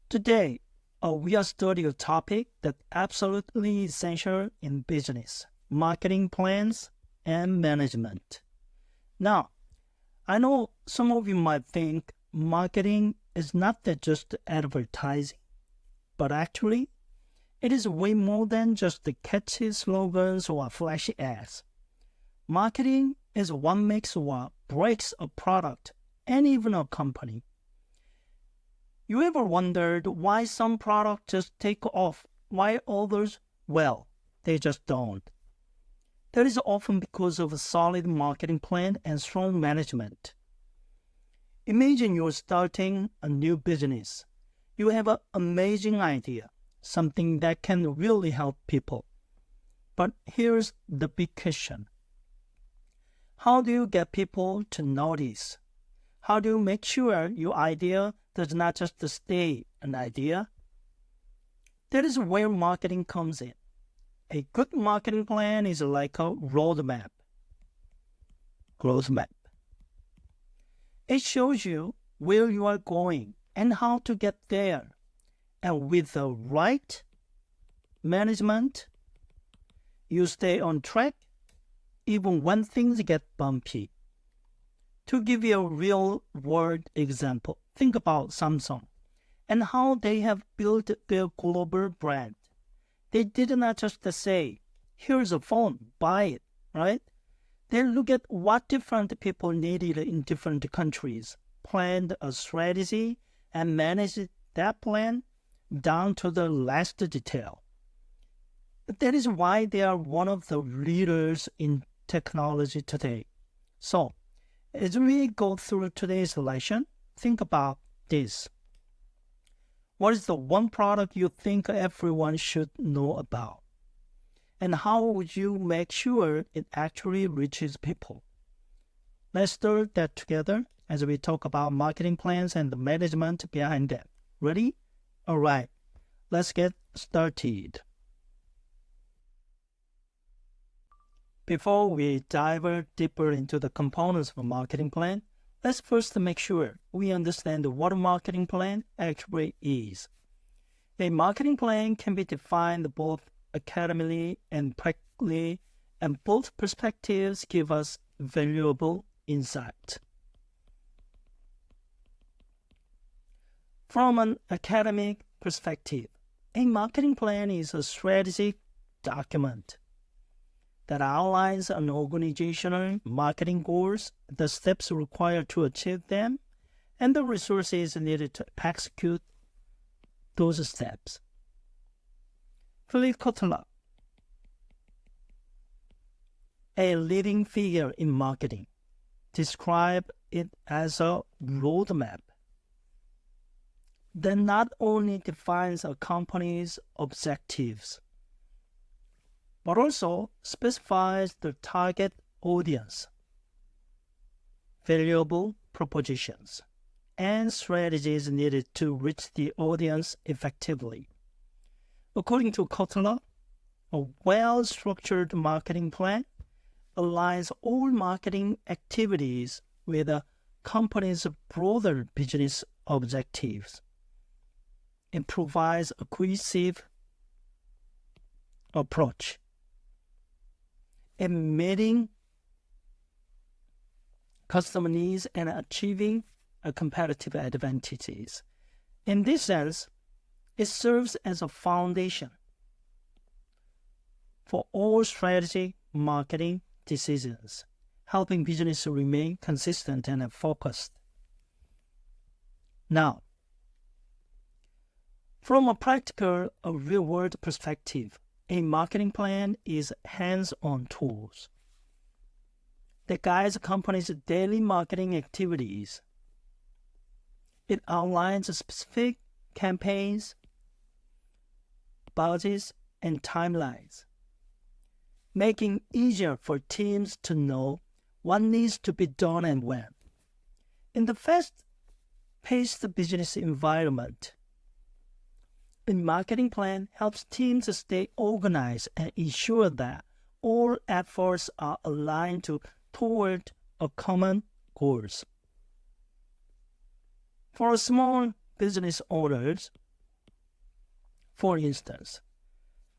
Today, we are studying a topic that's absolutely essential in business, marketing plans and management. Now, I know some of you might think marketing is not that just advertising, but actually, it is way more than just the catchy slogans or flashy ads. Marketing is what makes or breaks a product and even a company. You ever wondered why some products just take off while others, well, they just don't? That is often because of a solid marketing plan and strong management. Imagine you're starting a new business. You have an amazing idea, something that can really help people. But here's the big question. How do you get people to notice? How do you make sure your idea does not just stay an idea? That is where marketing comes in. A good marketing plan is like a roadmap. Growth map. It shows you where you are going and how to get there. And with the right management, you stay on track even when things get bumpy. To give you a real-world example, think about Samsung and how they have built their global brand. They did not just say, here's a phone, buy it, right? They look at what different people needed in different countries, planned a strategy, and managed that plan down to the last detail. That is why they are one of the leaders in technology today. So, as we go through today's lesson, think about this. What is the one product you think everyone should know about? And how would you make sure it actually reaches people? Let's start that together as we talk about marketing plans and the management behind them. Ready? All right, let's get started. Before we dive deeper into the components of a marketing plan, let's first make sure we understand what a marketing plan actually is. A marketing plan can be defined both academically and practically, and both perspectives give us valuable insight. From an academic perspective, a marketing plan is a strategic document that outlines an organizational marketing goals, the steps required to achieve them, and the resources needed to execute those steps. Philip Kotler, a leading figure in marketing, described it as a roadmap that not only defines a company's objectives, but also specifies the target audience, valuable propositions, and strategies needed to reach the audience effectively. According to Kotler, a well-structured marketing plan aligns all marketing activities with a company's broader business objectives. It provides a cohesive approach in meeting customer needs and achieving a competitive advantages. In this sense, it serves as a foundation for all strategy marketing decisions, helping business remain consistent and focused. Now, from a practical, real-world perspective, a marketing plan is hands-on tools that guides a company's daily marketing activities. It outlines specific campaigns, budgets, and timelines, making it easier for teams to know what needs to be done and when. In the fast-paced business environment, a marketing plan helps teams stay organized and ensure that all efforts are aligned toward a common goals. For small business owners, For instance,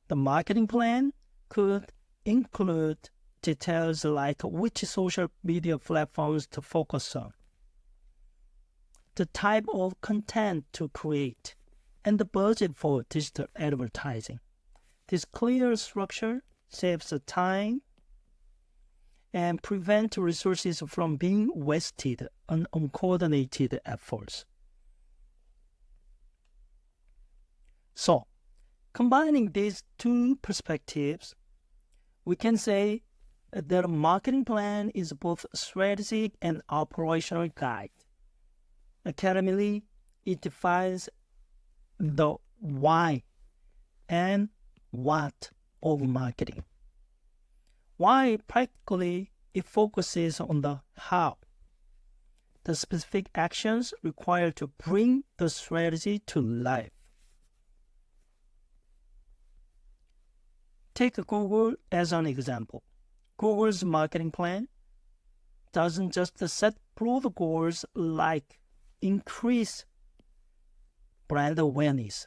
the marketing plan could include details like which social media platforms to focus on, the type of content to create, and the budget for digital advertising. This clear structure saves the time and prevents resources from being wasted on uncoordinated efforts. So, combining these two perspectives, we can say that a marketing plan is both strategic and operational guide. Academically, it defines the why and what of marketing. Why practically it focuses on the how, the specific actions required to bring the strategy to life. Take Google as an example. Google's marketing plan doesn't just set broad goals like increase brand awareness.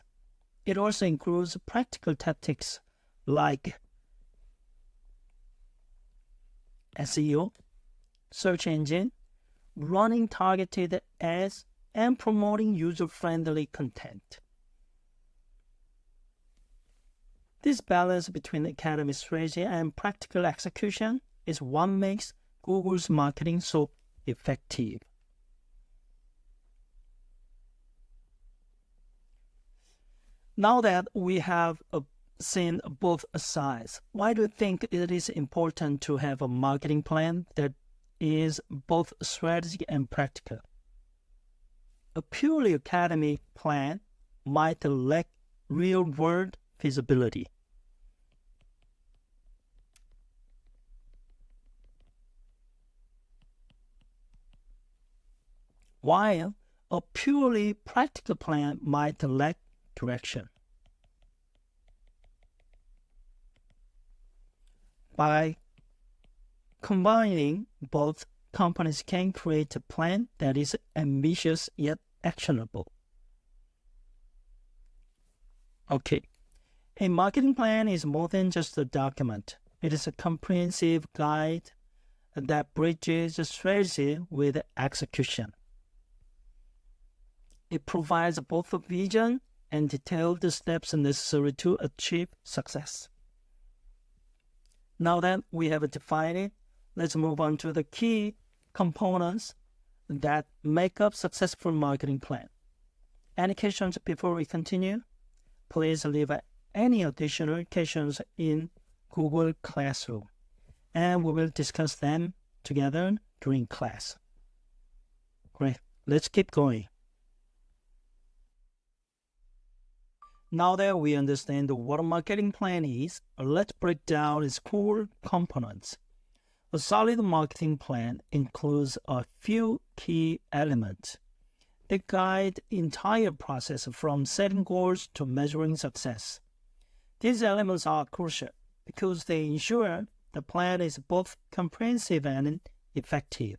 It also includes practical tactics like SEO, search engine, running targeted ads, and promoting user-friendly content. This balance between academic strategy and practical execution is what makes Google's marketing so effective. Now that we have seen both sides, why do you think it is important to have a marketing plan that is both strategic and practical? A purely academic plan might lack real-world feasibility. While a purely practical plan might lack direction. By combining both, companies can create a plan that is ambitious yet actionable. Okay, a marketing plan is more than just a document. It is a comprehensive guide that bridges strategy with execution. It provides both a vision and detailed steps necessary to achieve success. Now that we have defined it, let's move on to the key components that make up successful marketing plan. Any questions before we continue? Please leave any additional questions in Google Classroom, and we will discuss them together during class. Great, let's keep going. Now that we understand what a marketing plan is, let's break down its core components. A solid marketing plan includes a few key elements. They guide the entire process from setting goals to measuring success. These elements are crucial because they ensure the plan is both comprehensive and effective.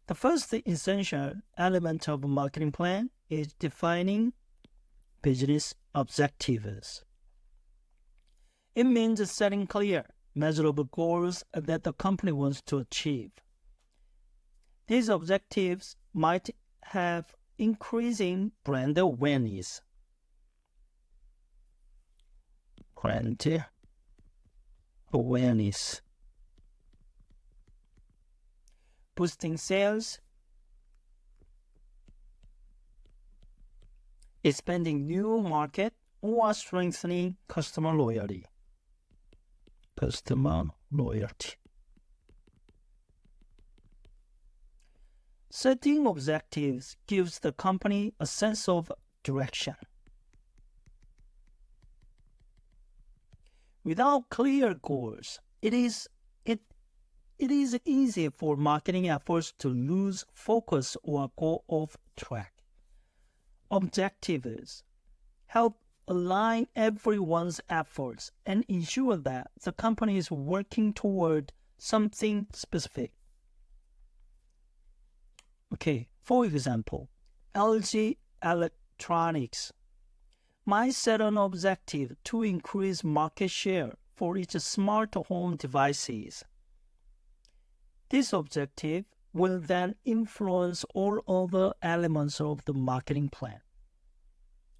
The first essential element of a marketing plan is defining business objectives. It means setting clear, measurable goals that the company wants to achieve. These objectives might have increasing brand awareness, boosting sales, expanding new market, or strengthening customer loyalty. Setting objectives gives the company a sense of direction. Without clear goals, it is easy for marketing efforts to lose focus or go off track. Objectives help align everyone's efforts and ensure that the company is working toward something specific. Okay, for example, LG Electronics might set an objective to increase market share for its smart home devices. This objective will then influence all other elements of the marketing plan.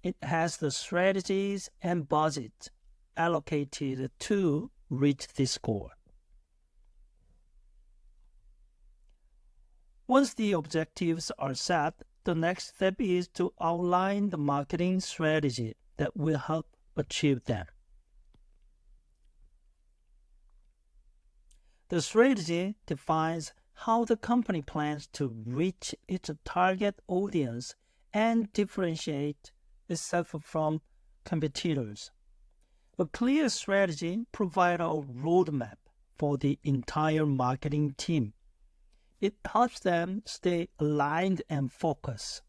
It has the strategies and budget allocated to reach this goal. Once the objectives are set, the next step is to outline the marketing strategy that will help achieve them. The strategy defines how the company plans to reach its target audience and differentiate itself from competitors. A clear strategy provides a roadmap for the entire marketing team. It helps them stay aligned and focused.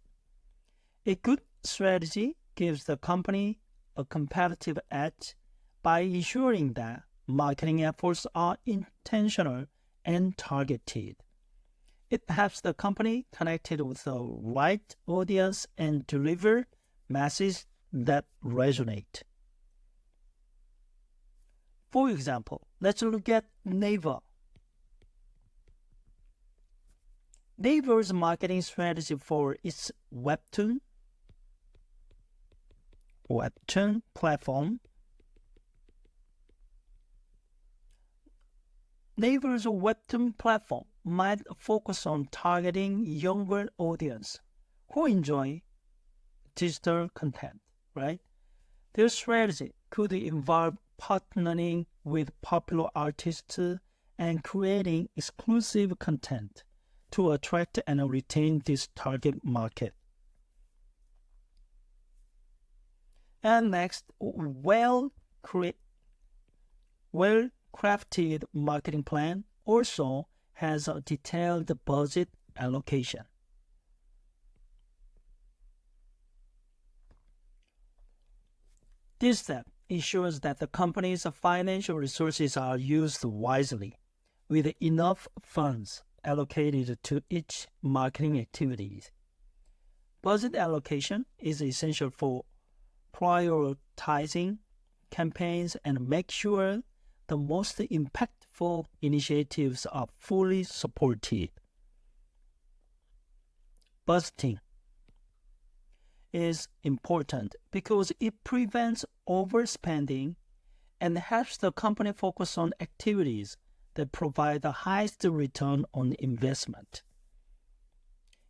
A good strategy gives the company a competitive edge by ensuring that marketing efforts are intentional and targeted. It helps the company connected with the right audience and deliver messages that resonate. For example, let's look at Naver. Naver's marketing strategy for its Webtoon platform. Naver's Webtoon platform might focus on targeting younger audience who enjoy digital content, right? Their strategy could involve partnering with popular artists and creating exclusive content to attract and retain this target market. And next, well-crafted marketing plan also has a detailed budget allocation. This step ensures that the company's financial resources are used wisely, with enough funds allocated to each marketing activity. Budget allocation is essential for prioritizing campaigns and make sure the most impactful initiatives are fully supported. Budgeting is important because it prevents overspending and helps the company focus on activities that provide the highest return on investment.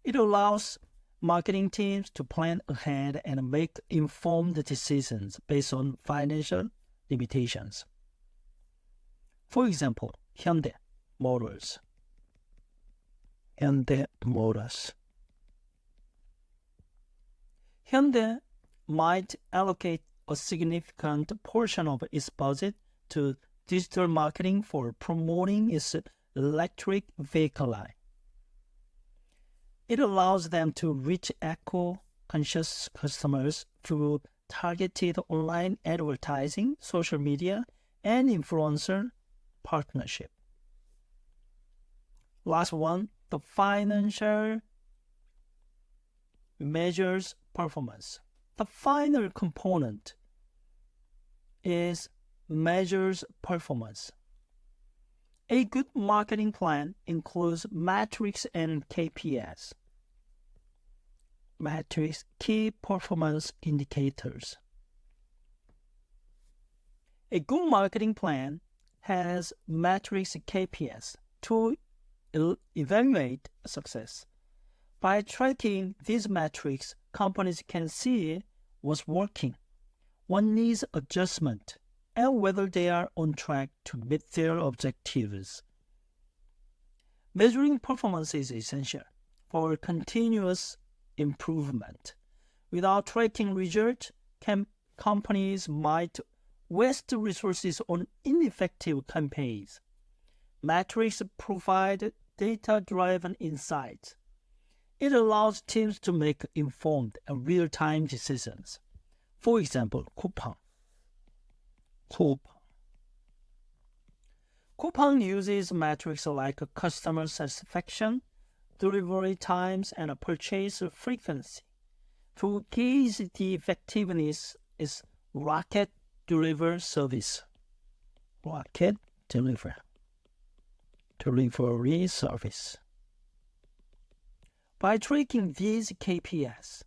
It allows marketing teams to plan ahead and make informed decisions based on financial limitations. For example, Hyundai Motors. Hyundai might allocate a significant portion of its budget to digital marketing for promoting its electric vehicle line. It allows them to reach eco-conscious customers through targeted online advertising, social media, and influencer partnership. Last one, the financial measures performance. The final component is measures performance. A good marketing plan includes metrics and KPIs. Metrics, key performance indicators. A good marketing plan has metrics and KPIs to evaluate success. By tracking these metrics, companies can see what's working, what needs adjustment, and whether they are on track to meet their objectives. Measuring performance is essential for continuous improvement. Without tracking results, companies might waste resources on ineffective campaigns. Metrics provide data-driven insights. It allows teams to make informed and real-time decisions. For example, Coupang uses metrics like customer satisfaction, delivery times, and purchase frequency to gauge the effectiveness is rocket delivery service. Rocket delivery service. By tracking these KPIs,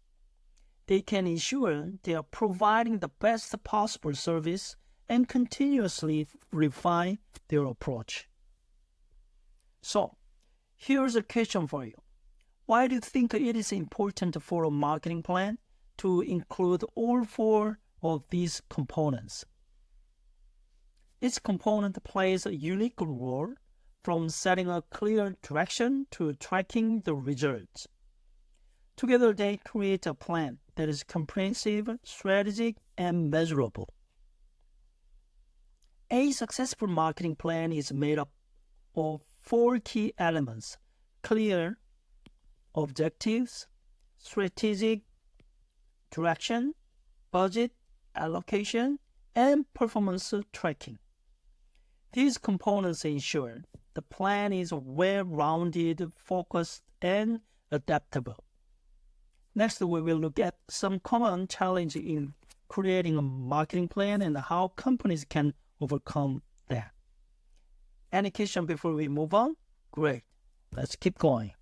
they can ensure they are providing the best possible service and continuously refine their approach. So, here's a question for you. Why do you think it is important for a marketing plan to include all four of these components? Each component plays a unique role, from setting a clear direction to tracking the results. Together, they create a plan that is comprehensive, strategic, and measurable. A successful marketing plan is made up of four key elements: clear objectives, strategic direction, budget allocation, and performance tracking. These components ensure the plan is well-rounded, focused, and adaptable. Next, we will look at some common challenges in creating a marketing plan and how companies can overcome that. Any question before we move on? Great. Let's keep going.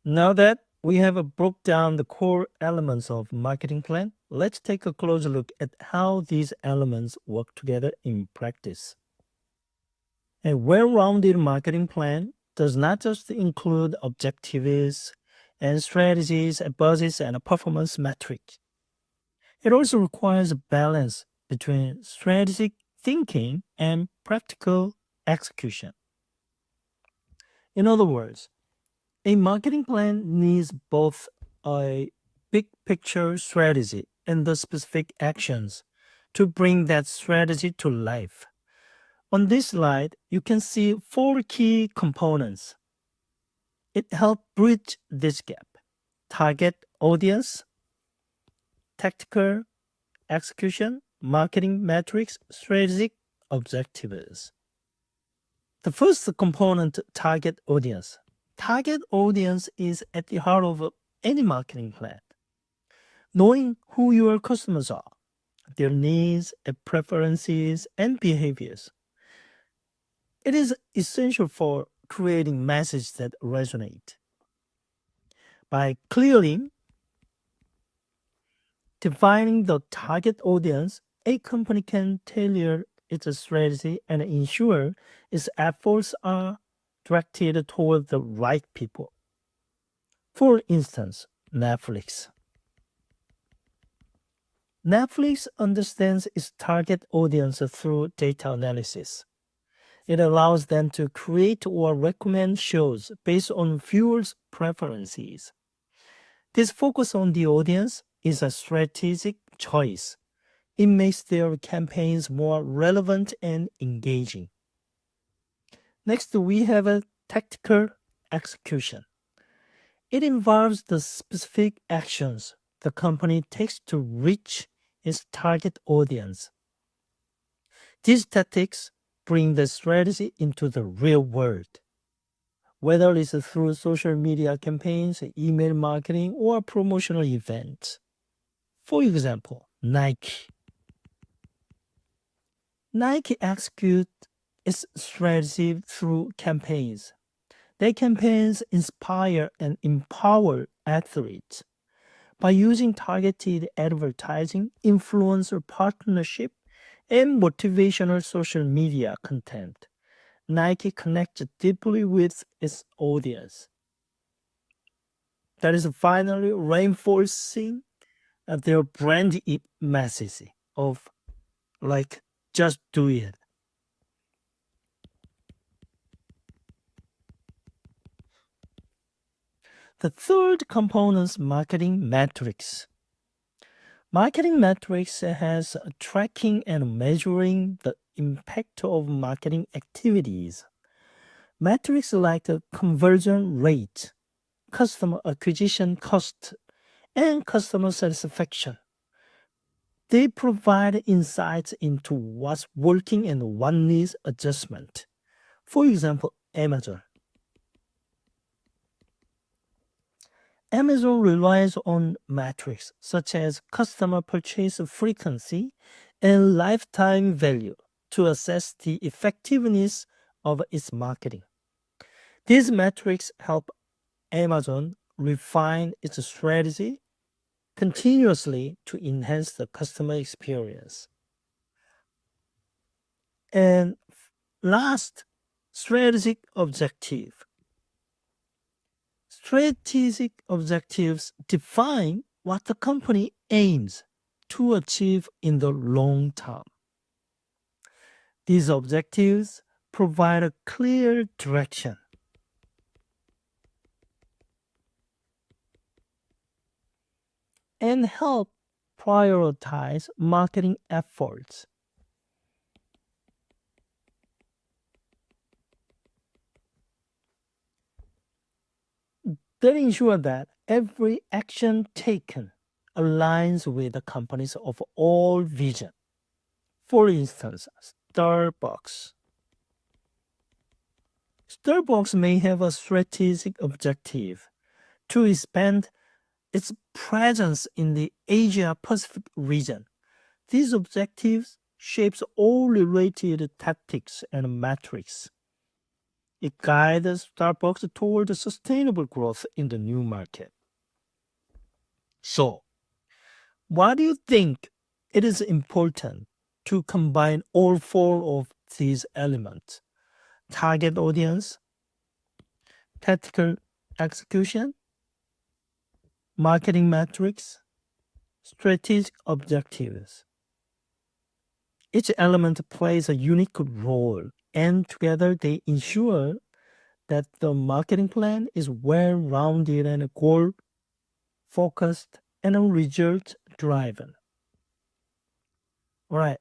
Now that we have broke down the core elements of marketing plan, let's take a closer look at how these elements work together in practice. A well-rounded marketing plan does not just include objectives and strategies, budgets, and performance metrics. It also requires a balance between strategic thinking and practical execution. In other words, a marketing plan needs both a big picture strategy and the specific actions to bring that strategy to life. On this slide, you can see four key components. It helps bridge this gap: target audience, tactical execution, marketing metrics, strategic objectives. The first component, target audience. Target audience is at the heart of any marketing plan. Knowing who your customers are, their needs, preferences, and behaviors. It is essential for creating messages that resonate. By clearly defining the target audience, a company can tailor its strategy and ensure its efforts are directed toward the right people. For instance, Netflix. Netflix understands its target audience through data analysis. It allows them to create or recommend shows based on viewers' preferences. This focus on the audience is a strategic choice. It makes their campaigns more relevant and engaging. Next, we have a tactical execution. It involves the specific actions the company takes to reach its target audience. These tactics bring the strategy into the real world, whether it's through social media campaigns, email marketing, or promotional events. For example, Nike. Nike executes its strategy through campaigns. Their campaigns inspire and empower athletes. By using targeted advertising, influencer partnership, and motivational social media content, Nike connects deeply with its audience. That is finally reinforcing their brand message of just do it. The third component is marketing metrics. Marketing metrics has tracking and measuring the impact of marketing activities. Metrics like the conversion rate, customer acquisition cost, and customer satisfaction. They provide insights into what's working and what needs adjustment. For example, Amazon. Amazon relies on metrics such as customer purchase frequency and lifetime value to assess the effectiveness of its marketing. These metrics help Amazon refine its strategy continuously to enhance the customer experience. And last, strategic objective. Strategic objectives define what the company aims to achieve in the long term. These objectives provide a clear direction and help prioritize marketing efforts. They ensure that every action taken aligns with the company's overall vision. For instance, Starbucks. Starbucks may have a strategic objective to expand its presence in the Asia Pacific region. These objectives shapes all related tactics and metrics. It guides Starbucks toward sustainable growth in the new market. So, why do you think it is important to combine all four of these elements? Target audience, tactical execution, marketing metrics, strategic objectives. Each element plays a unique role, and together they ensure that the marketing plan is well rounded and goal focused and result driven. All right.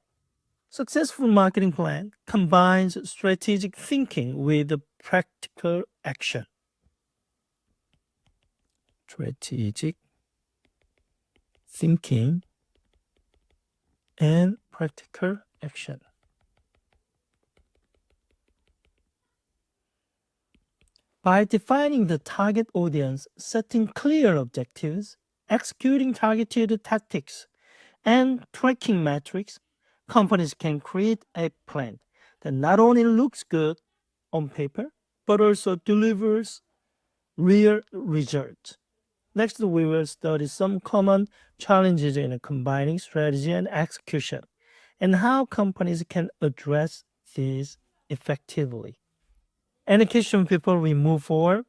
Successful marketing plan combines strategic thinking with practical action. Strategic thinking and practical action. By defining the target audience, setting clear objectives, executing targeted tactics, and tracking metrics, companies can create a plan that not only looks good on paper, but also delivers real results. Next, we will study some common challenges in combining strategy and execution and how companies can address these effectively. Any question before we move forward?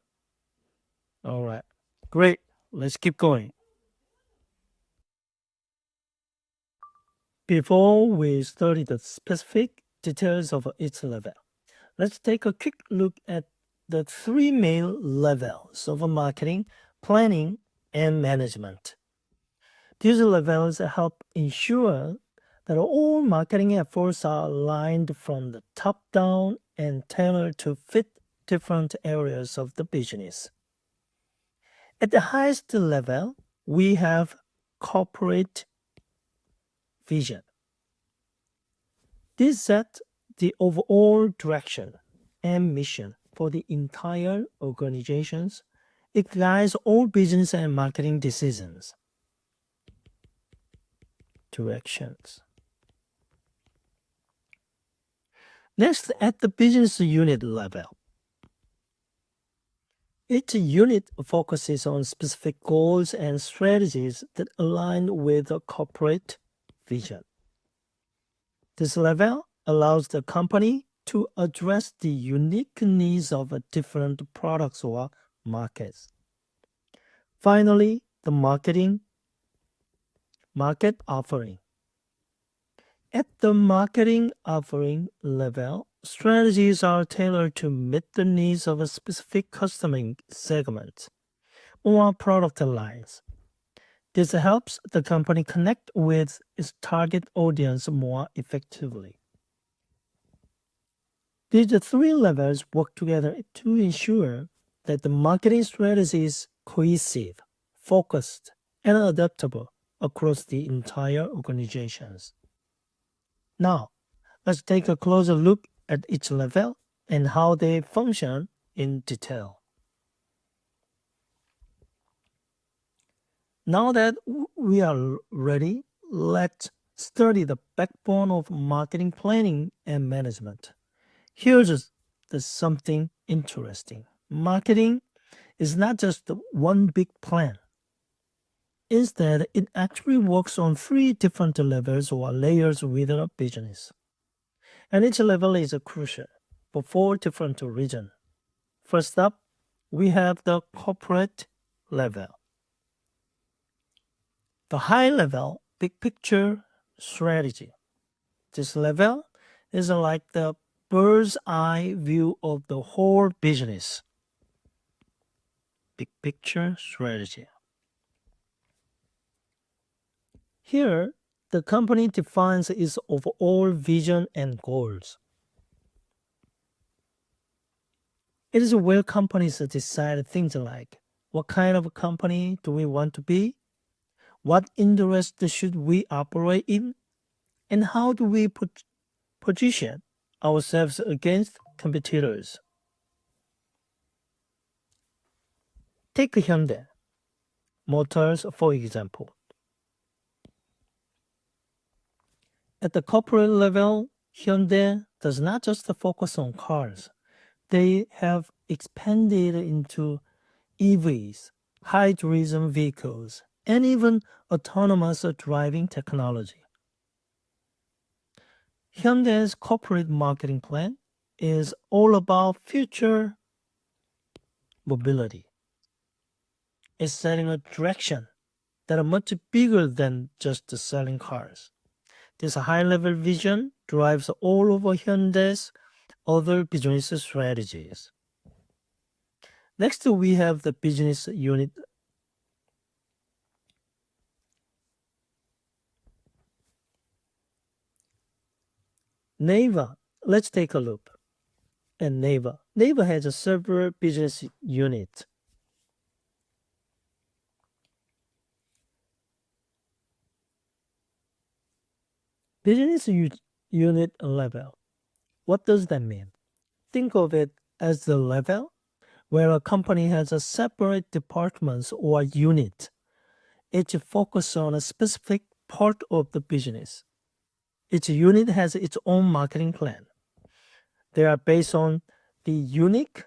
All right, great. Let's keep going. Before we study the specific details of each level, let's take a quick look at the three main levels of marketing, planning, and management. These levels help ensure that all marketing efforts are aligned from the top down and tailored to fit different areas of the business. At the highest level, we have corporate vision. This sets the overall direction and mission for the entire organizations. It guides all business and marketing decisions. Directions. Next, at the business unit level, each unit focuses on specific goals and strategies that align with the corporate vision. This level allows the company to address the unique needs of different products or markets. Finally, the market offering. At the marketing offering level, strategies are tailored to meet the needs of a specific customer segment or product lines. This helps the company connect with its target audience more effectively. These three levels work together to ensure that the marketing strategy is cohesive, focused, and adaptable across the entire organizations. Now, let's take a closer look at each level and how they function in detail. Now that we are ready, let's study the backbone of marketing planning and management. Here's the something interesting. Marketing is not just the one big plan. Instead, it actually works on three different levels or layers within a business. And each level is crucial for four different regions. First up, we have the corporate level. The high level, big picture strategy. This level is like the bird's eye view of the whole business. Big picture strategy. Here, the company defines its overall vision and goals. It is where companies decide things like what kind of company do we want to be, what interest should we operate in, and how do we position ourselves against competitors. Take Hyundai Motors, for example. At the corporate level, Hyundai does not just focus on cars. They have expanded into EVs, hydrogen vehicles, and even autonomous driving technology. Hyundai's corporate marketing plan is all about future mobility. It's setting a direction that are much bigger than just selling cars. This high-level vision drives all over Hyundai's other business strategies. Next, we have the business unit. Naver. Let's take a look at Naver. Naver has several business units. Business unit level. What does that mean? Think of it as the level where a company has a separate departments or unit. Each focus on a specific part of the business. Each unit has its own marketing plan. They are based on the unique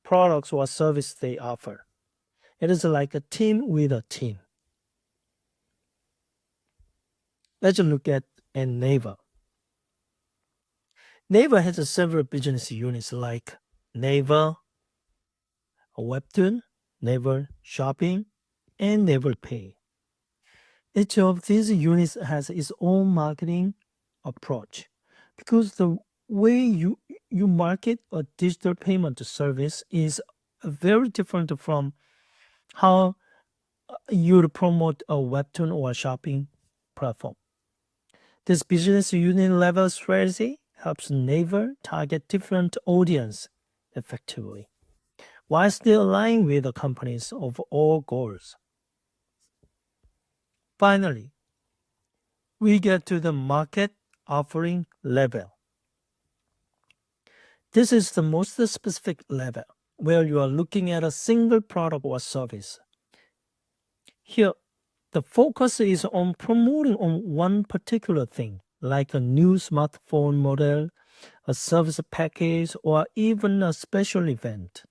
products or service they offer. It is like a team with a team. Let's look at Naver. Naver has several business units like Naver Webtoon, Naver Shopping, and Naver Pay. Each of these units has its own marketing approach because the way you market a digital payment service is very different from how you promote a webtoon or a shopping platform. This business unit level strategy helps Naver target different audience effectively while still aligning with the company's overall goals. Finally, we get to the market offering level. This is the most specific level where you are looking at a single product or service. Here, the focus is on promoting on one particular thing, like a new smartphone model, a service package, or even a special event.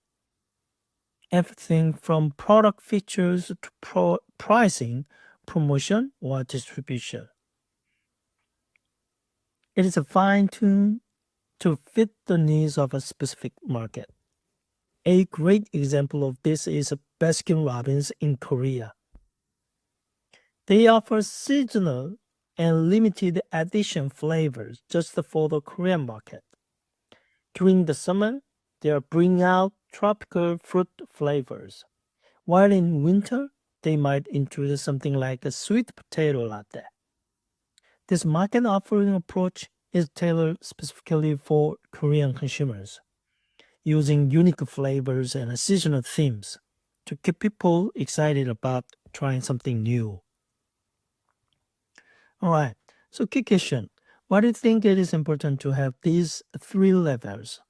Everything from product features to pricing, promotion, or distribution. It is fine-tuned to fit the needs of a specific market. A great example of this is Baskin-Robbins in Korea. They offer seasonal and limited edition flavors just for the Korean market. During the summer, they are bringing out tropical fruit flavors, while in winter, they might introduce something like a sweet potato latte. This market offering approach is tailored specifically for Korean consumers, using unique flavors and seasonal themes to keep people excited about trying something new. All right, so key question. Why do you think it is important to have these three levels?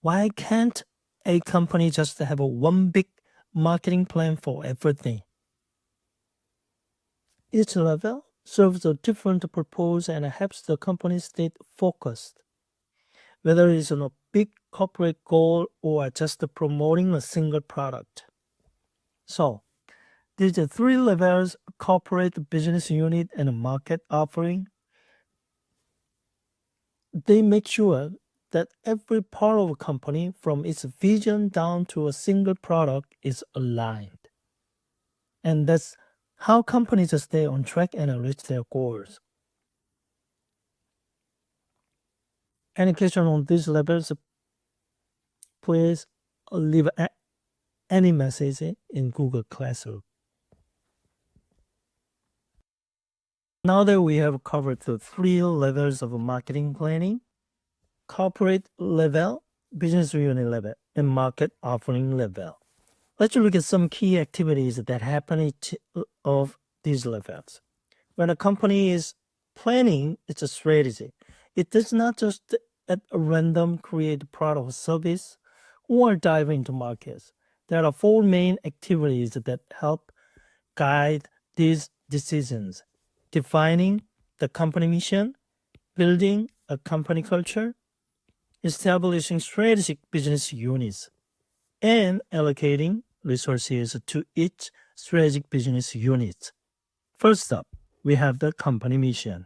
Why can't a company just have one big marketing plan for everything? Each level serves a different purpose and helps the company stay focused, whether it's on a big corporate goal or just promoting a single product. So, these are three levels: corporate, business unit, and market offering. They make sure that every part of a company, from its vision down to a single product, is aligned. And that's how companies stay on track and reach their goals. Any question on these levels, please leave any message in Google Classroom. Now that we have covered the three levels of marketing planning: corporate level, business unit level, and market offering level, let's look at some key activities that happen each of these levels. When a company is planning its strategy, it does not just at random create a product or service or dive into markets. There are four main activities that help guide these decisions: defining the company mission, building a company culture, establishing strategic business units, and allocating resources to each strategic business unit. First up, we have the company mission.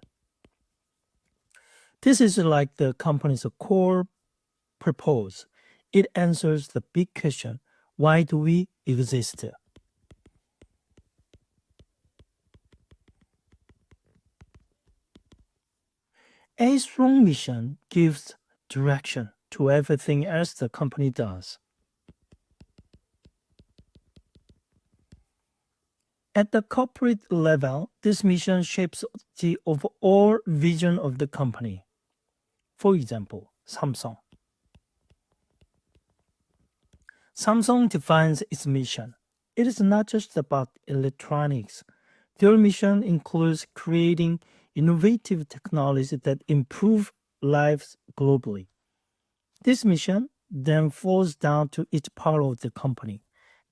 This is like the company's core purpose. It answers the big question: why do we exist? A strong mission gives direction to everything else the company does. At the corporate level, this mission shapes the overall vision of the company. For example, Samsung. Samsung defines its mission. It is not just about electronics. Their mission includes creating innovative technologies that improve lives globally. This mission then flows down to each part of the company,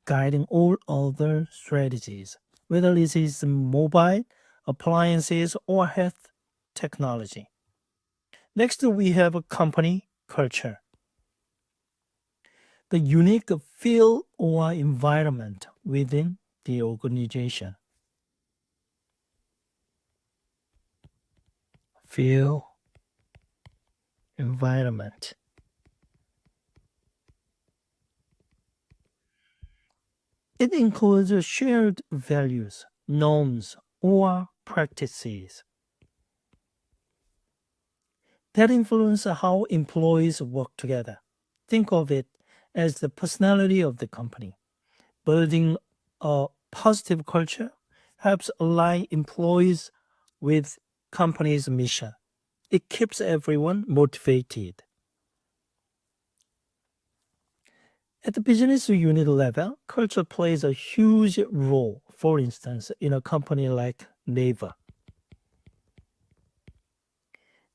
guiding all other strategies, whether it is mobile, appliances, or health technology. Next, we have a company culture, the unique feel or environment within the organization. Feel, environment. It includes shared values, norms, or practices that influence how employees work together. Think of it as the personality of the company. Building a positive culture helps align employees with company's mission. It keeps everyone motivated. At the business unit level, culture plays a huge role. For instance, in a company like Naver.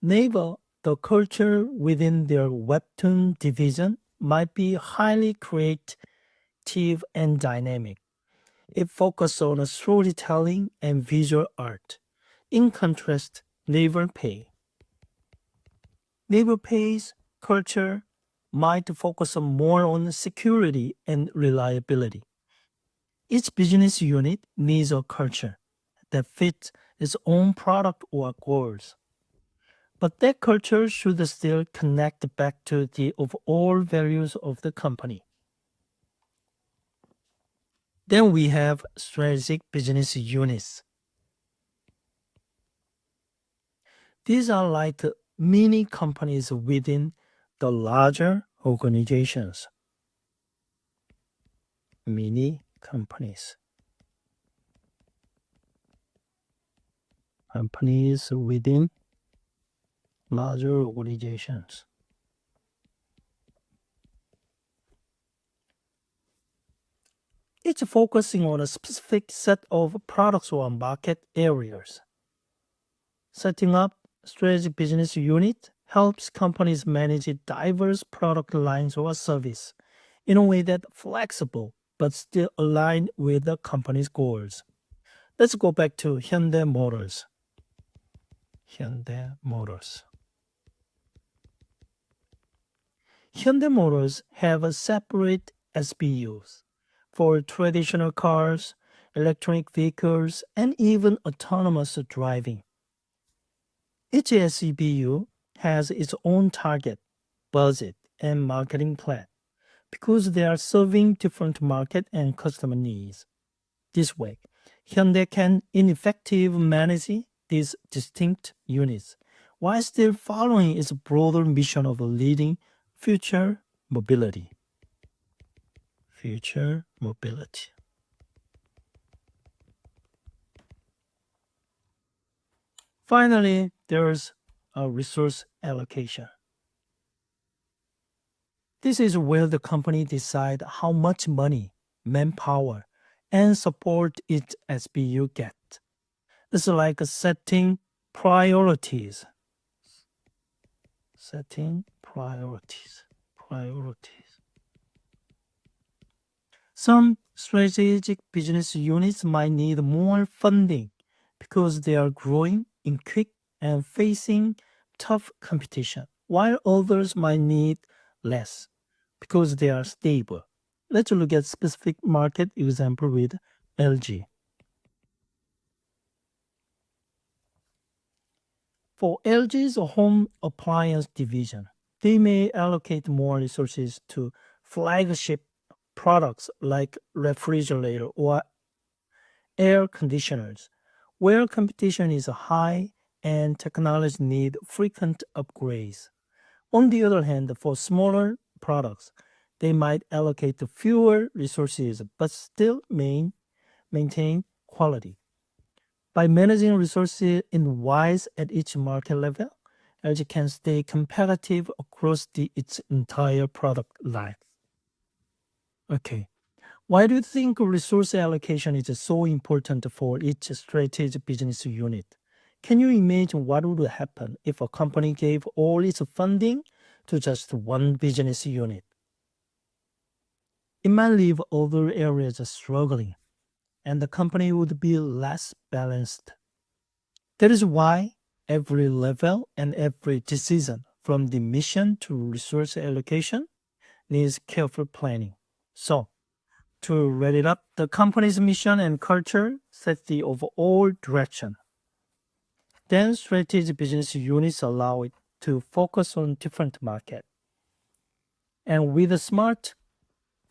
Naver, the culture within their webtoon division might be highly creative and dynamic. It focuses on storytelling and visual art. In contrast, Naver Pay's culture might focus more on security and reliability. Each business unit needs a culture that fits its own product or goals. But that culture should still connect back to the overall values of the company. Then we have strategic business units. These are like mini companies within the larger organizations. Mini companies. Companies within larger organizations. Each focusing on a specific set of products or market areas. Setting up strategic business unit helps companies manage diverse product lines or service in a way that's flexible but still aligned with the company's goals. Let's go back to Hyundai Motors. Hyundai Motors. Hyundai Motors have a separate SBUs for traditional cars, electronic vehicles, and even autonomous driving. Each SBU has its own target, budget, and marketing plan because they are serving different market and customer needs. This way, Hyundai can effectively manage these distinct units while still following its broader mission of leading future mobility. Future mobility. Finally, there's a resource allocation. This is where the company decides how much money, manpower, and support its SBU get. It's like setting priorities. Setting priorities. Priorities. Some strategic business units might need more funding because they are growing in quick and facing tough competition, while others might need less because they are stable. Let's look at specific market example with LG. For LG's home appliance division, they may allocate more resources to flagship products like refrigerator or air conditioners, where competition is high and technology need frequent upgrades. On the other hand, for smaller products, they might allocate fewer resources but still maintain quality. By managing resources in wise at each market level, LG can stay competitive across its entire product line. Okay, why do you think resource allocation is so important for each strategic business unit? Can you imagine what would happen if a company gave all its funding to just one business unit? It might leave other areas struggling, and the company would be less balanced. That is why every level and every decision, from the mission to resource allocation, needs careful planning. So, to wrap it up, the company's mission and culture set the overall direction. Then strategic business units allow it to focus on different markets. And with a smart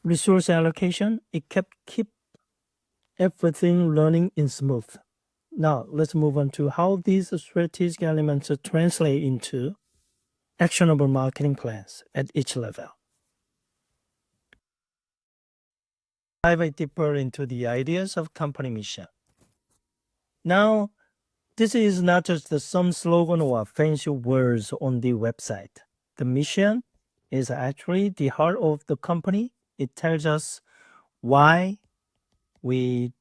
resource allocation, it keep everything running in smooth. Now let's move on to how these strategic elements translate into actionable marketing plans at each level. Dive deeper into the ideas of company mission. Now, this is not just some slogan or fancy words on the website. The mission is actually the heart of the company. It tells us why we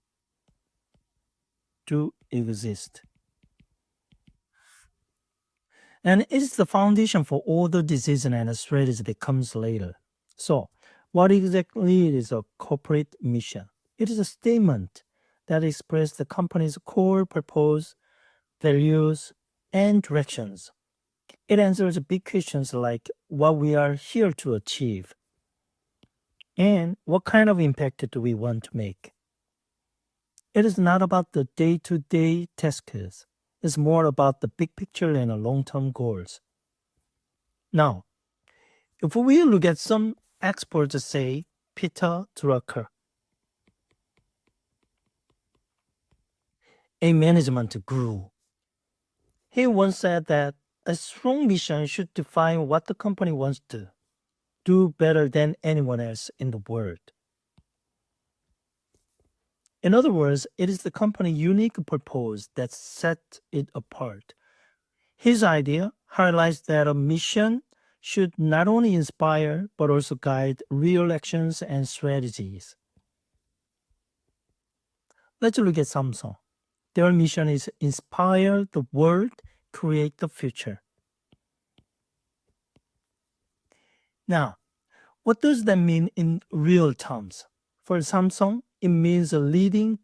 do exist. And it's the foundation for all the decision and strategy that comes later. So, what exactly is a corporate mission? It is a statement that expresses the company's core purpose, values, and directions. It answers big questions like what we are here to achieve and what kind of impact do we want to make. It is not about the day to day tasks, it's more about the big picture and long term goals. Now, if we look at some experts say Peter Drucker, a management guru, he once said that a strong mission should define what the company wants to do better than anyone else in the world. In other words, it is the company's unique purpose that sets it apart. His idea highlights that a mission should not only inspire but also guide real actions and strategies. Let's look at Samsung. Their mission is inspire the world, create the future. Now, what does that mean in real terms? For Samsung, it means leading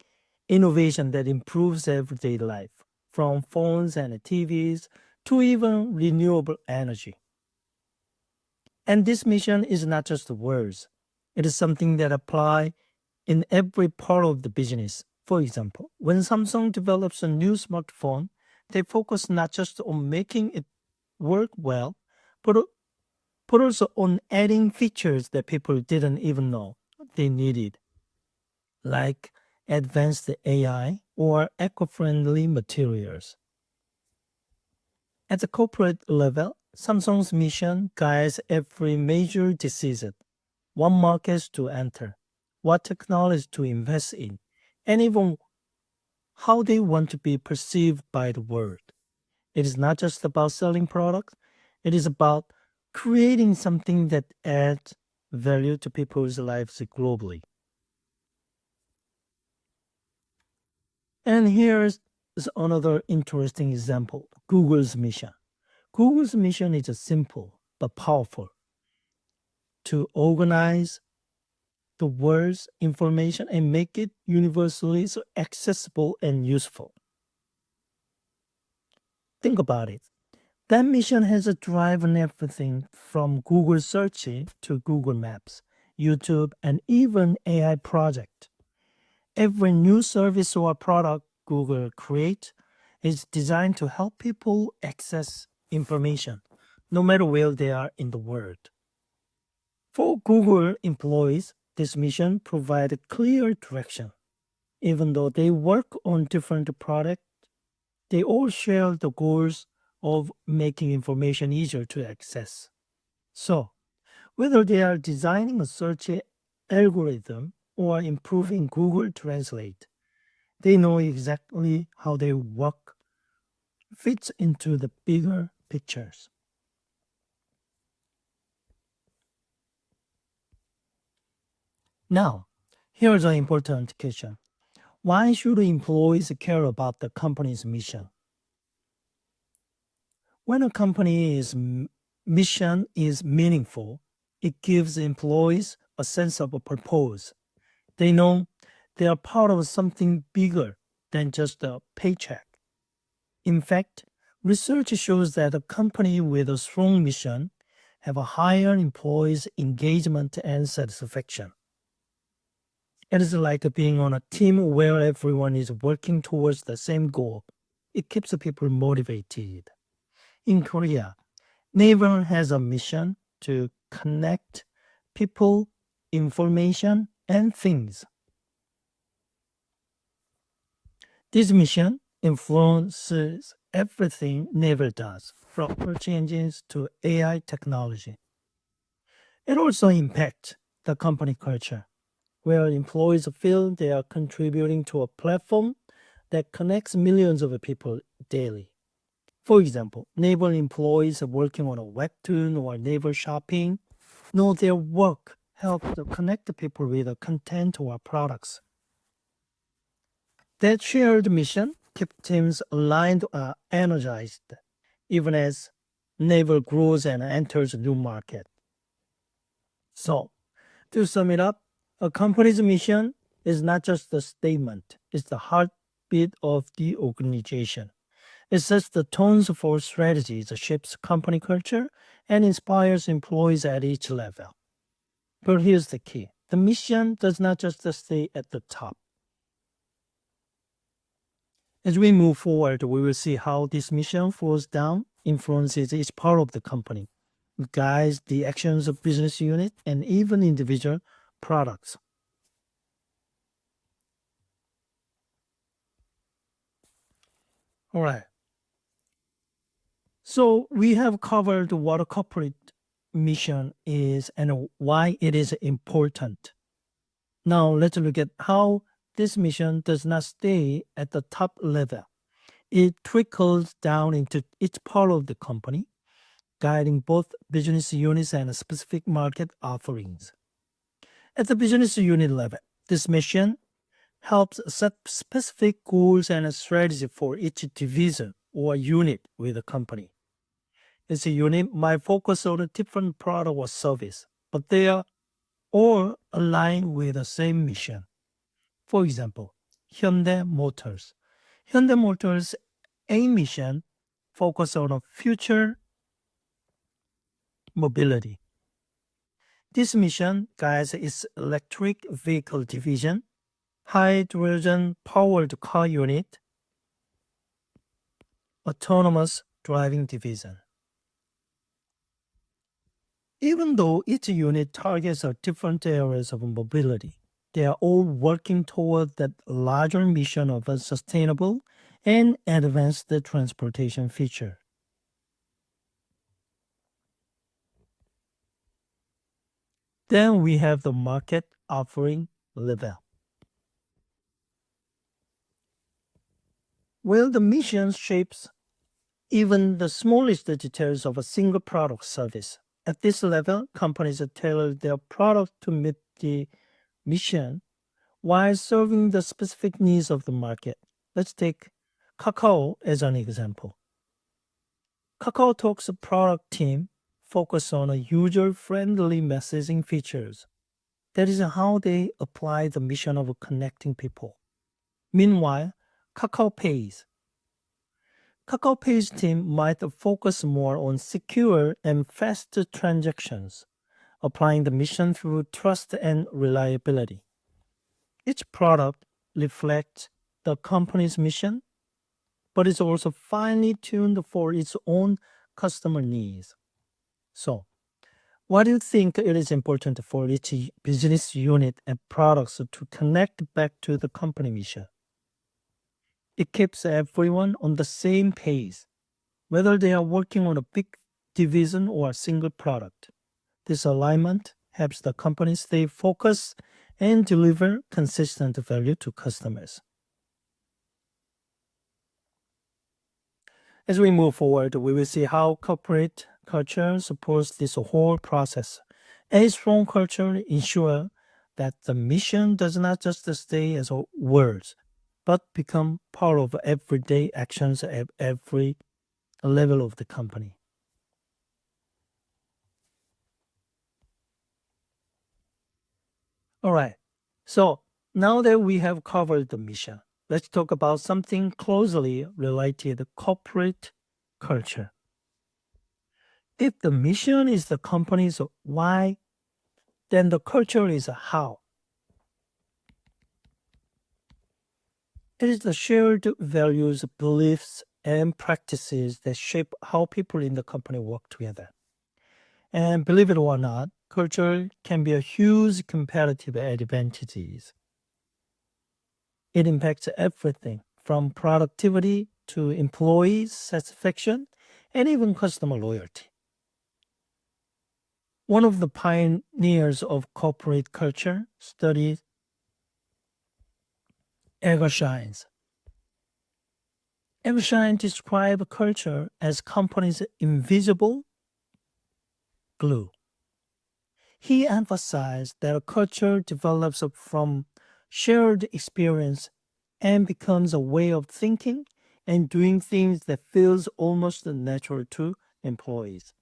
innovation that improves everyday life, from phones and TVs to even renewable energy. And this mission is not just words, it is something that apply in every part of the business. For example, when Samsung develops a new smartphone, they focus not just on making it work well, but, but also on adding features that people didn't even know they needed, like advanced AI or eco friendly materials. At the corporate level, Samsung's mission guides every major decision: what markets to enter, what technology to invest in, and even how they want to be perceived by the world. It is not just about selling products, it is about creating something that adds value to people's lives globally. And here's another interesting example: Google's mission. Google's mission is simple but powerful: to organize the world's information and make it universally so accessible and useful. Think about it. That mission has driven everything from Google Search to Google Maps, YouTube, and even AI project. Every new service or product Google creates is designed to help people access information, no matter where they are in the world. For Google employees, this mission provides clear direction. Even though they work on different products, they all share the goals of making information easier to access. So, whether they are designing a search algorithm or improving Google Translate, they know exactly how their work fits into the bigger pictures. Now, here's an important question: why should employees care about the company's mission? When a company's mission is meaningful, it gives employees a sense of a purpose. They know they are part of something bigger than just a paycheck. In fact, research shows that a company with a strong mission have a higher employees' engagement and satisfaction. It is like being on a team where everyone is working towards the same goal. It keeps people motivated. In Korea, Naver has a mission to connect people, information, and things. This mission influences everything Naver does, from search engines to AI technology. It also impacts the company culture, where employees feel they are contributing to a platform that connects millions of people daily. For example, Naver employees working on a webtoon or Naver shopping know their work helps to connect people with the content or products. That shared mission keeps teams aligned and energized, even as Naver grows and enters a new market. So, to sum it up, a company's mission is not just a statement, it's the heartbeat of the organization. It sets the tones for strategies, shapes company culture, and inspires employees at each level. But here's the key: the mission does not just stay at the top. As we move forward, we will see how this mission flows down, influences each part of the company, guides the actions of business unit, and even individual products. All right. So we have covered what a corporate mission is and why it is important. Now let's look at how this mission does not stay at the top level. It trickles down into each part of the company, guiding both business units and specific market offerings. At the business unit level, this mission helps set specific goals and strategy for each division or unit with the company. Each unit might focus on a different product or service, but they are all aligned with the same mission. For example, Hyundai Motors. Hyundai Motors' A mission focus on a future mobility. This mission guides its electric vehicle division, hydrogen powered car unit, autonomous driving division. Even though each unit targets are different areas of mobility, they are all working toward that larger mission of a sustainable and advanced transportation feature. Then we have the market offering level. Well, the mission shapes even the smallest details of a single product service. At this level, companies tailor their product to meet the mission while serving the specific needs of the market. Let's take Kakao as an example. Kakao Talk's product team focus on a user-friendly messaging features. That is how they apply the mission of connecting people. Meanwhile, Kakao Pay's team might focus more on secure and fast transactions, applying the mission through trust and reliability. Each product reflects the company's mission, but is also finely tuned for its own customer needs. So, why do you think it is important for each business unit and products to connect back to the company mission? It keeps everyone on the same page, whether they are working on a big division or a single product. This alignment helps the company stay focused and deliver consistent value to customers. As we move forward, we will see how corporate culture supports this whole process. A strong culture ensures that the mission does not just stay as words, but become part of everyday actions at every level of the company. All right. So now that we have covered the mission, let's talk about something closely related to corporate culture. If the mission is the company's why, then the culture is how. It is the shared values, beliefs, and practices that shape how people in the company work together. And believe it or not, culture can be a huge competitive advantage. It impacts everything from productivity to employee satisfaction and even customer loyalty. One of the pioneers of corporate culture studied Egershines. Egershine described culture as company's invisible glue. He emphasized that a culture develops from shared experience and becomes a way of thinking and doing things that feels almost natural to employees.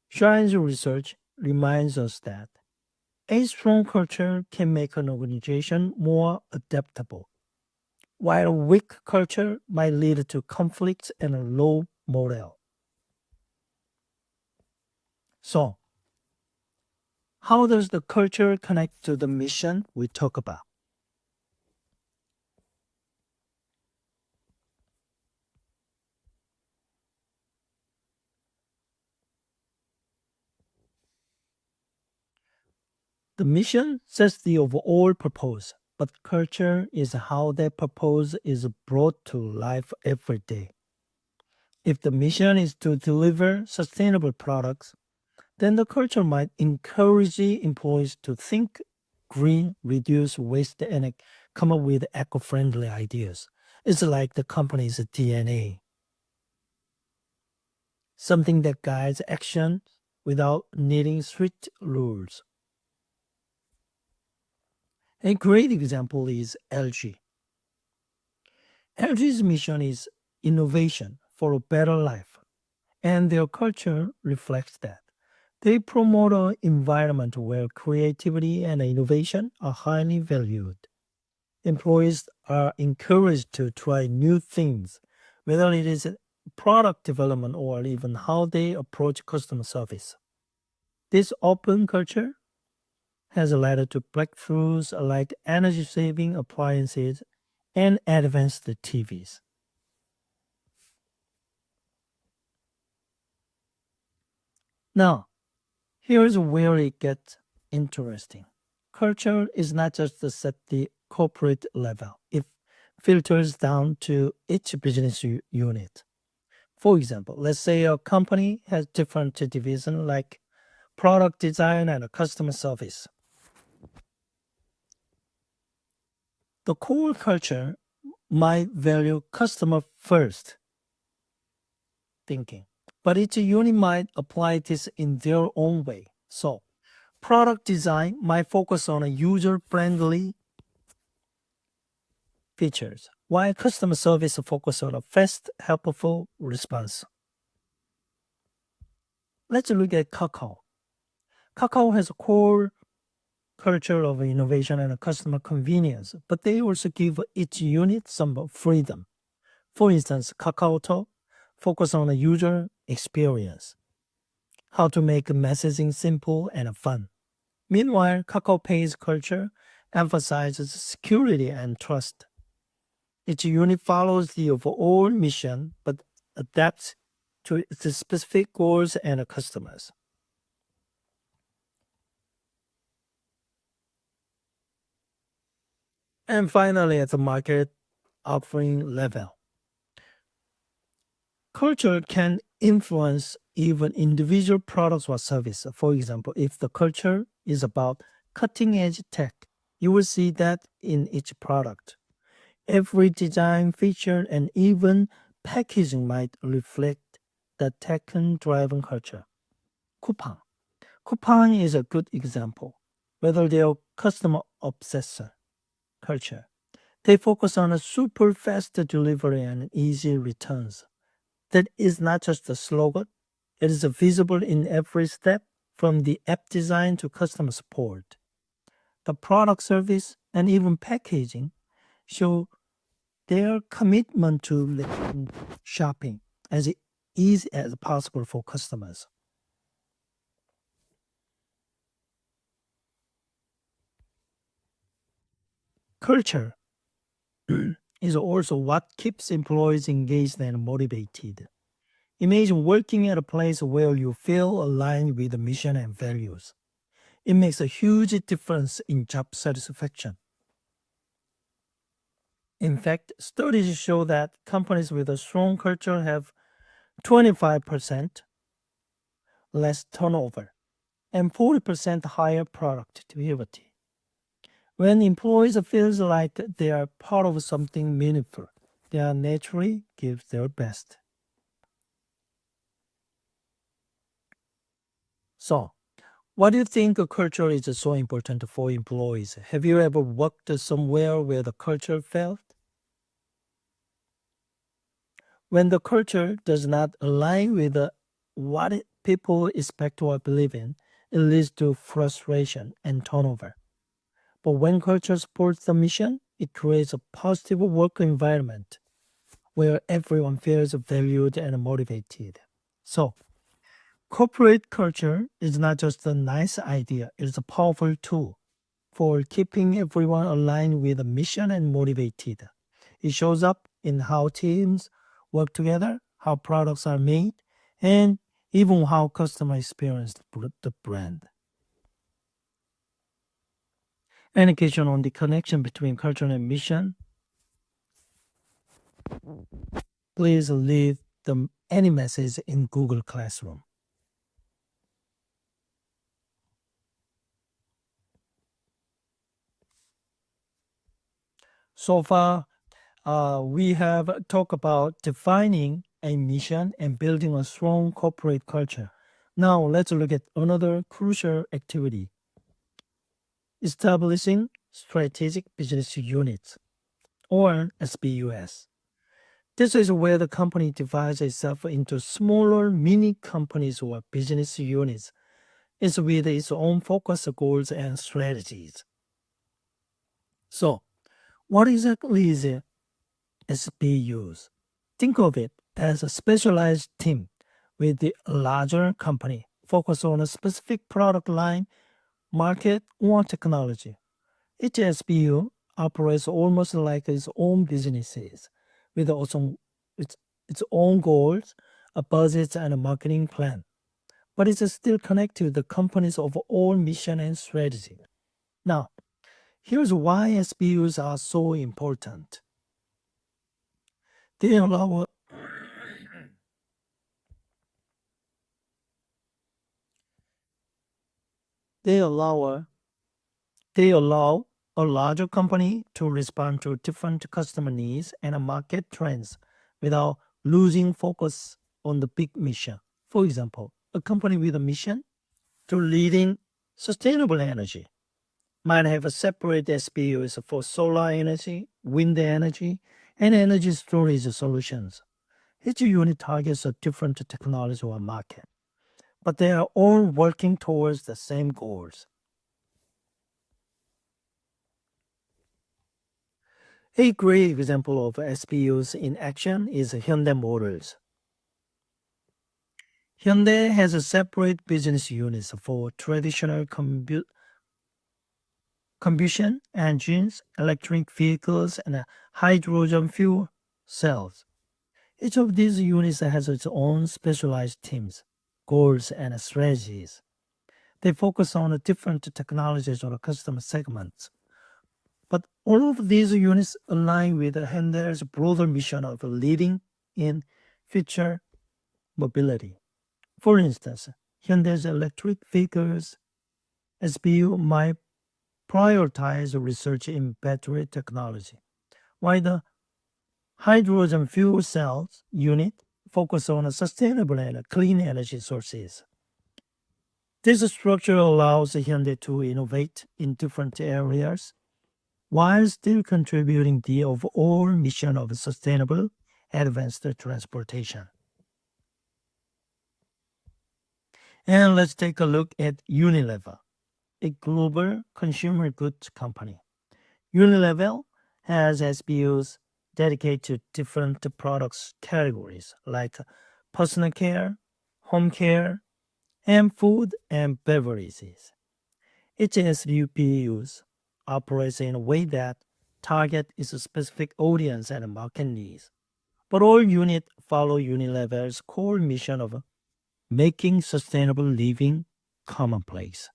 Shine's research reminds us that a strong culture can make an organization more adaptable, while a weak culture might lead to conflicts and a low morale. So, how does the culture connect to the mission we talk about? The mission sets the overall purpose, but culture is how that purpose is brought to life every day. If the mission is to deliver sustainable products, then the culture might encourage employees to think green, reduce waste, and come up with eco friendly ideas. It's like the company's DNA, something that guides action without needing strict rules. A great example is LG. LG's mission is innovation for a better life, and their culture reflects that. They promote an environment where creativity and innovation are highly valued. Employees are encouraged to try new things, whether it is product development or even how they approach customer service. This open culture has led to breakthroughs like energy saving appliances and advanced TVs. Now, here's where it gets interesting. Culture is not just at the corporate level, it filters down to each business unit. For example, let's say a company has different divisions like product design and customer service. The core culture might value customer first thinking, but each unit might apply this in their own way. So, product design might focus on a user-friendly features, while customer service focus on a fast, helpful response. Let's look at Kakao. Kakao has a core culture of innovation and customer convenience, but they also give each unit some freedom. For instance, Kakao Talk focus on the user experience, how to make messaging simple and fun. Meanwhile, Kakao Pay's culture emphasizes security and trust. Each unit follows the overall mission but adapts to its specific goals and customers. And finally, at the market offering level, culture can influence even individual products or service. For example, if the culture is about cutting edge tech, you will see that in each product. Every design, feature, and even packaging might reflect the tech-driven culture. Coupang. Coupang is a good example. Whether they are customer obsessor culture, they focus on a super fast delivery and easy returns. That is not just a slogan, it is visible in every step from the app design to customer support. The product service and even packaging show their commitment to making shopping as easy as possible for customers. Culture is also what keeps employees engaged and motivated. Imagine working at a place where you feel aligned with the mission and values. It makes a huge difference in job satisfaction. In fact, studies show that companies with a strong culture have 25% less turnover and 40% higher productivity. When employees feel like they are part of something meaningful, they are naturally give their best. So, why do you think a culture is so important for employees? Have you ever worked somewhere where the culture failed? When the culture does not align with people expect or believe in, it leads to frustration and turnover. But when culture supports the mission, it creates a positive work environment where everyone feels valued and motivated. So, corporate culture is not just a nice idea, it's a powerful tool for keeping everyone aligned with the mission and motivated. It shows up in how teams work together, how products are made, and even how customers experience the brand. Any question on the connection between culture and mission, please leave any message in Google Classroom. So far, we have talked about defining a mission and building a strong corporate culture. Now, let's look at another crucial activity, establishing strategic business units, or SBUS. This is where the company divides itself into smaller mini companies or business units, each with its own focus, goals, and strategies. So, What exactly is a SBUs? Think of it as a specialized team with the larger company focused on a specific product line, market, or technology. Each SBU operates almost like its own businesses with its own goals, a budget, and a marketing plan. But it's still connected to the company's overall mission and strategy. Now, here's why SBUs are so important. They allow they allow they allow a larger company to respond to different customer needs and market trends without losing focus on the big mission. For example, a company with a mission to leading sustainable energy might have a separate SBUs for solar energy, wind energy, and energy storage solutions. Each unit targets a different technology or market, but they are all working towards the same goals. A great example of SBUs in action is Hyundai Motors. Hyundai has a separate business units for traditional combustion engines, electric vehicles, and hydrogen fuel cells. Each of these units has its own specialized teams, goals, and strategies. They focus on different technologies or customer segments. But all of these units align with Hyundai's broader mission of leading in future mobility. For instance, Hyundai's electric vehicles SBU might prioritize research in battery technology, while the hydrogen fuel cells unit focus on sustainable and clean energy sources. This structure allows Hyundai to innovate in different areas while still contributing the overall mission of sustainable advanced transportation. And let's take a look at Unilever, a global consumer goods company. Unilever has SBUs dedicated to different products categories like personal care, home care, and food and beverages. Each SBU operates in a way that target is a specific audience and market needs. But all units follow Unilever's core mission of making sustainable living commonplace.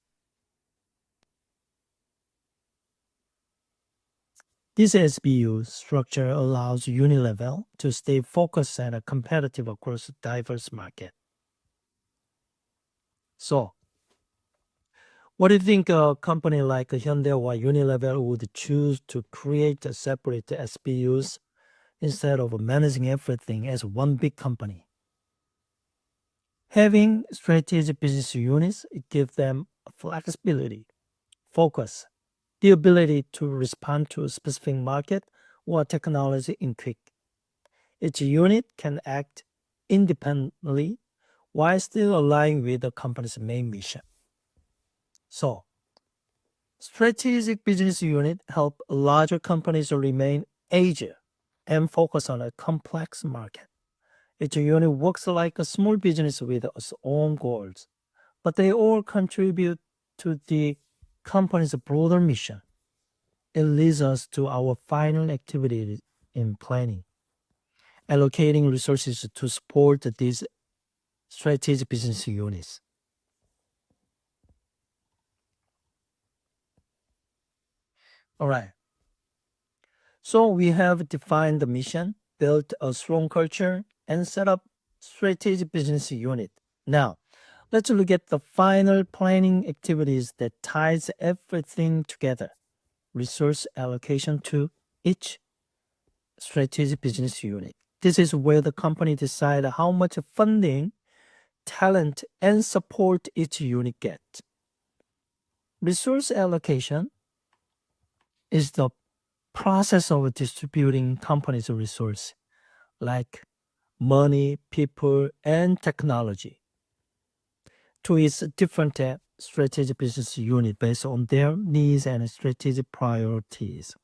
This SBU structure allows Unilever to stay focused and competitive across a diverse market. So, what do you think a company like Hyundai or Unilever would choose to create a separate SBUs instead of managing everything as one big company? Having strategic business units gives them flexibility, focus, the ability to respond to a specific market or technology in quick. Each unit can act independently while still aligning with the company's main mission. So, strategic business unit help larger companies remain agile and focus on a complex market. Each unit works like a small business with its own goals, but they all contribute to the company's broader mission. It leads us to our final activity in planning, allocating resources to support these strategic business units. All right. So we have defined the mission, built a strong culture, and set up strategic business unit. Now, let's look at the final planning activities that ties everything together. Resource allocation to each strategic business unit. This is where the company decides how much funding, talent, and support each unit gets. Resource allocation is the process of distributing company's resource like money, people, and technology to its different strategic business unit based on their needs and strategic priorities.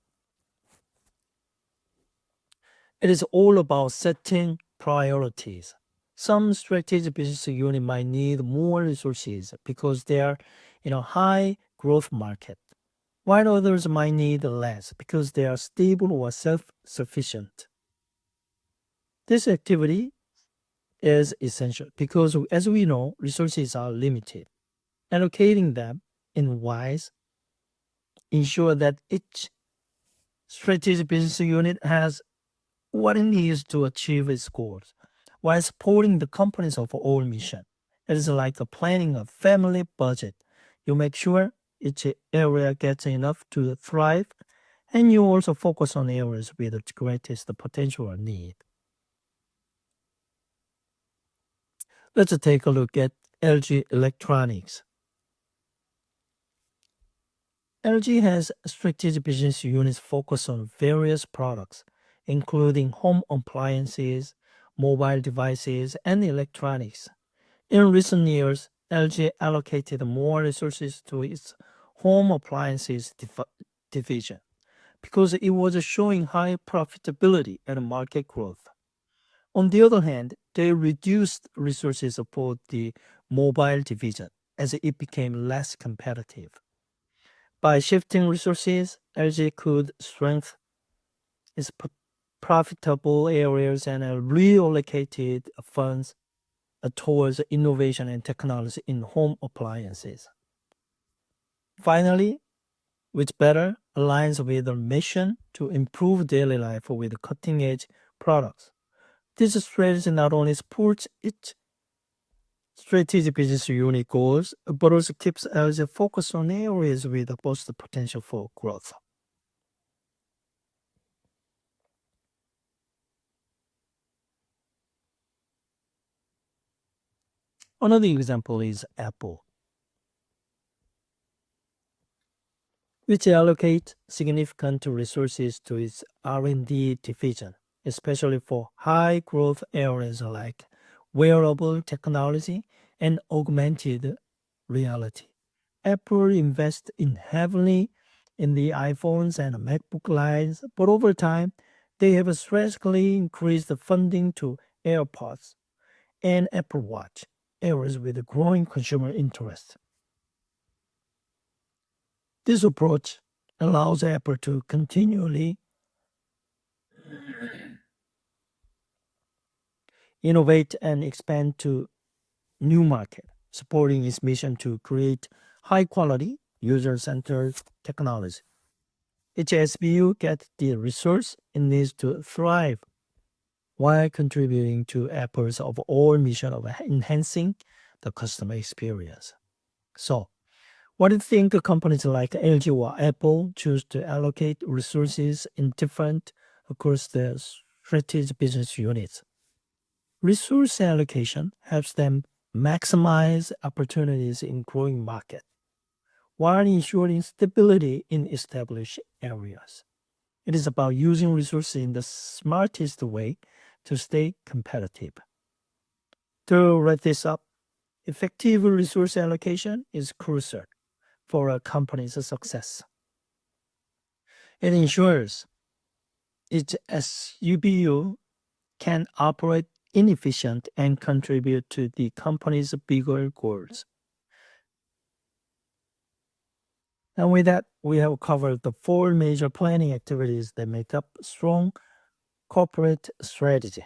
It is all about setting priorities. Some strategic business unit might need more resources because they are in a high growth market, while others might need less because they are stable or self-sufficient. This activity is essential because, as we know, resources are limited. Allocating them in wise ensure that each strategic business unit has what it needs to achieve its goals while supporting the company's overall mission. It is like planning a family budget. You make sure each area gets enough to thrive, and you also focus on areas with the greatest potential or need. Let's take a look at LG Electronics. LG has strategic business units focused on various products, including home appliances, mobile devices, and electronics. In recent years, LG allocated more resources to its home appliances division because it was showing high profitability and market growth. On the other hand, they reduced resources for the mobile division as it became less competitive. By shifting resources, LG could strengthen its profitable areas and reallocated funds towards innovation and technology in home appliances. Finally, which better aligns with the mission to improve daily life with cutting edge products. This strategy not only supports its strategic business unit goals, but also keeps us focused on areas with the most potential for growth. Another example is Apple, which allocate significant resources to its R&D division, especially for high growth areas like wearable technology and augmented reality. Apple invests in heavily in the iPhones and MacBook lines, but over time, they have strategically increased the funding to AirPods and Apple Watch, areas with growing consumer interest. This approach allows Apple to continually innovate and expand to new market, supporting its mission to create high quality, user-centered technology. Each SBU gets the resource it needs to thrive while contributing to Apple's overall mission of enhancing the customer experience. So, what do you think companies like LG or Apple choose to allocate resources in different across the strategic business units? Resource allocation helps them maximize opportunities in growing market while ensuring stability in established areas. It is about using resources in the smartest way to stay competitive. To wrap this up, effective resource allocation is crucial for a company's success. It ensures its SUBU can operate inefficient and contribute to the company's bigger goals. And with that, we have covered the four major planning activities that make up strong corporate strategy.